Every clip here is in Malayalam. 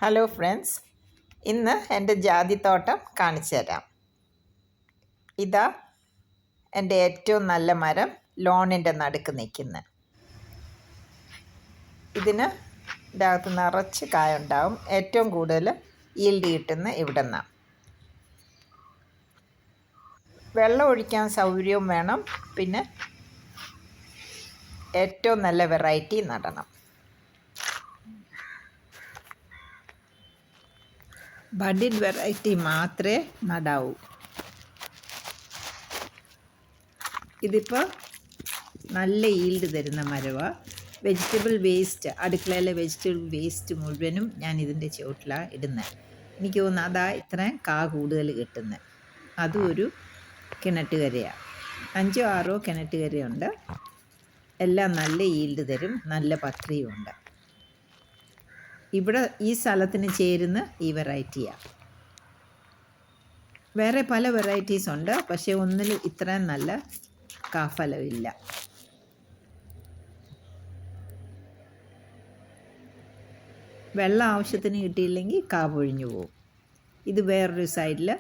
ഹലോ ഫ്രണ്ട്സ്, ഇന്ന് എൻ്റെ ജാതിത്തോട്ടം കാണിച്ചു തരാം. ഇതാ എൻ്റെ ഏറ്റവും നല്ല മരം ലോണിൻ്റെ നടുക്ക് നിൽക്കുന്നത്. ഇതിന് അകത്ത് നിറച്ച് കായുണ്ടാവും. ഏറ്റവും കൂടുതൽ ഈൽഡ് കിട്ടുന്ന ഇവിടെ നിന്നാണ്. വെള്ളം ഒഴിക്കാൻ സൗകര്യവും വേണം. പിന്നെ ഏറ്റവും നല്ല വെറൈറ്റി നടണം. ബഡിഡ് വെറൈറ്റി മാത്രമേ നടാവൂ. ഇതിപ്പോൾ നല്ല ഈൽഡ് തരുന്ന മരമാണ്. വെജിറ്റബിൾ വേസ്റ്റ്, അടുക്കളയിലെ വെജിറ്റബിൾ വേസ്റ്റ് മുഴുവനും ഞാൻ ഇതിൻ്റെ ചുവട്ടിലാണ് ഇടുന്നത്. എനിക്ക് തോന്നുന്നു അതാ ഇത്രയും കൂടുതൽ കിട്ടുന്നത്. അതും ഒരു കിണറ്റുകരയാണ്. 5-6 കിണറ്റുകരയുണ്ട്. എല്ലാം നല്ല ഈൽഡ് തരും. നല്ല പത്രിയുമുണ്ട്. ഇവിടെ ഈ സ്ഥലത്തിന് ചേരുന്ന ഈ വെറൈറ്റിയാണ്. വേറെ പല വെറൈറ്റീസ് ഉണ്ട്, പക്ഷേ ഒന്നിൽ ഇത്രയും നല്ല കാഫലമില്ല. വെള്ളം ആവശ്യത്തിന് കിട്ടിയില്ലെങ്കിൽ പൊഴിഞ്ഞു പോകും. ഇത് വേറൊരു സൈഡിൽ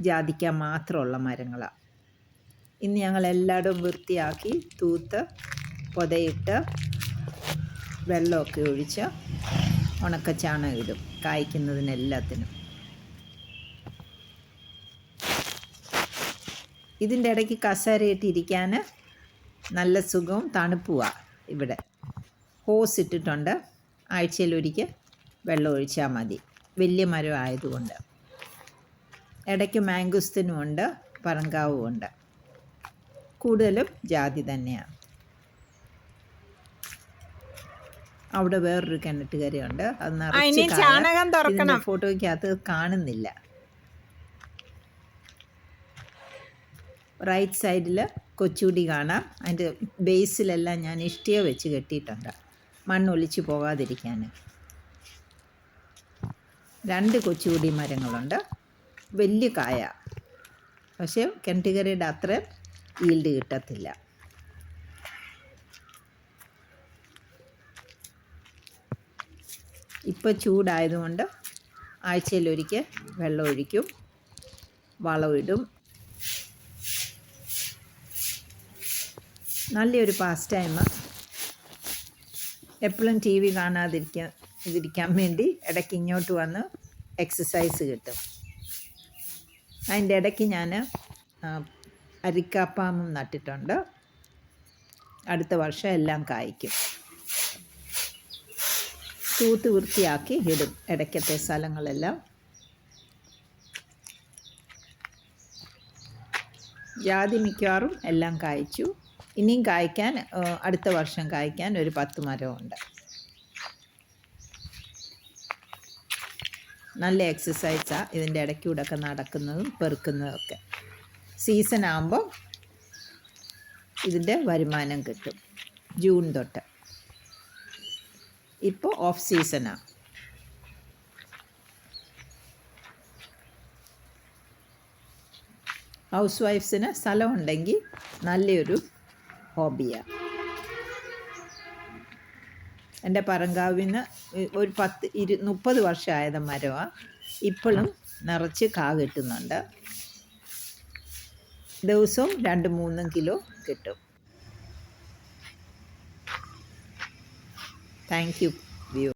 ജാതിക്ക മാത്രമുള്ള മരങ്ങളാണ്. ഇന്ന് ഞങ്ങൾ എല്ലായിടവും വൃത്തിയാക്കി തൂത്ത് പൊതയിട്ട് വെള്ളമൊക്കെ ഒഴിച്ച് ഉണക്കച്ചാണകം ഇടും കായ്ക്കുന്നതിനെല്ലാത്തിനും. ഇതിൻ്റെ ഇടയ്ക്ക് കസേരയിട്ടിരിക്കാൻ നല്ല സുഖവും തണുപ്പുമാണ്. ഇവിടെ ഹോസ് ഇട്ടിട്ടുണ്ട്. ആഴ്ചയിലൊരിക്കൽ വെള്ളം ഒഴിച്ചാൽ മതി. വലിയ മരം ആയതുകൊണ്ട്. ഇടയ്ക്ക് മാംഗുസ്തിനും ഉണ്ട്, പറങ്കാവും ഉണ്ട്. കൂടുതലും ജാതി തന്നെയാണ്. അവിടെ വേറൊരു കിണറ്റുകരയുണ്ട്. അത് നിറച്ച് ഫോട്ടോയ്ക്കകത്ത് കാണുന്നില്ല. റൈറ്റ് സൈഡിൽ കൊച്ചുകൂടി കാണാം. അതിൻ്റെ ബേസിലെല്ലാം ഞാൻ ഇഷ്ടിക വെച്ച് കെട്ടിയിട്ടുണ്ട്, മണ്ണൊലിച്ച് പോകാതിരിക്കാൻ. 2 കൊച്ചുകൂടി മരങ്ങളുണ്ട്. വലിയ കായ, പക്ഷേ കിണറ്റുകരയുടെ അത്ര ഈൽഡ് കിട്ടത്തില്ല. ഇപ്പോൾ ചൂടായതുകൊണ്ട് ആഴ്ചയിലൊരിക്കൽ വെള്ളം ഒഴിക്കും, വളമിടും. നല്ലൊരു പാസ് ടൈം. എപ്പോഴും ടി വി കാണാതിരിക്കാൻ വേണ്ടി ഇടയ്ക്ക് ഇങ്ങോട്ട് വന്ന് എക്സസൈസ് കിട്ടും. അതിൻ്റെ ഇടയ്ക്ക് ഞാൻ അരിക്കാപ്പാമും നട്ടിട്ടുണ്ട്. അടുത്ത വർഷം എല്ലാം കായ്ക്കും. തൂത്ത് വൃത്തിയാക്കി ഇടും ഇടയ്ക്കത്തെ സ്ഥലങ്ങളെല്ലാം. ജാതി മിക്കവാറും എല്ലാം കായ്ച്ചു. ഇനിയും കായ്ക്കാൻ, അടുത്ത വർഷം കായ്ക്കാൻ ഒരു 10 മരമുണ്ട്. നല്ല എക്സസൈസാണ് ഇതിൻ്റെ ഇടയ്ക്കൂടെയൊക്കെ നടക്കുന്നതും പെറുക്കുന്നതൊക്കെ. സീസൺ ആകുമ്പോൾ ഇതിൻ്റെ വരുമാനം കിട്ടും. ജൂൺ തൊട്ട്. ഇപ്പോൾ ഓഫ് സീസണാണ്. ഹൗസ് വൈഫ്സിന് സ്ഥലമുണ്ടെങ്കിൽ നല്ലൊരു ഹോബിയാണ്. എൻ്റെ പറങ്കാവിന് ഒരു 30 വർഷമായത് മരമാണ്. ഇപ്പോഴും നിറച്ച് കിട്ടുന്നുണ്ട്. ദിവസവും 2-3 കിലോ കിട്ടും. Thank you.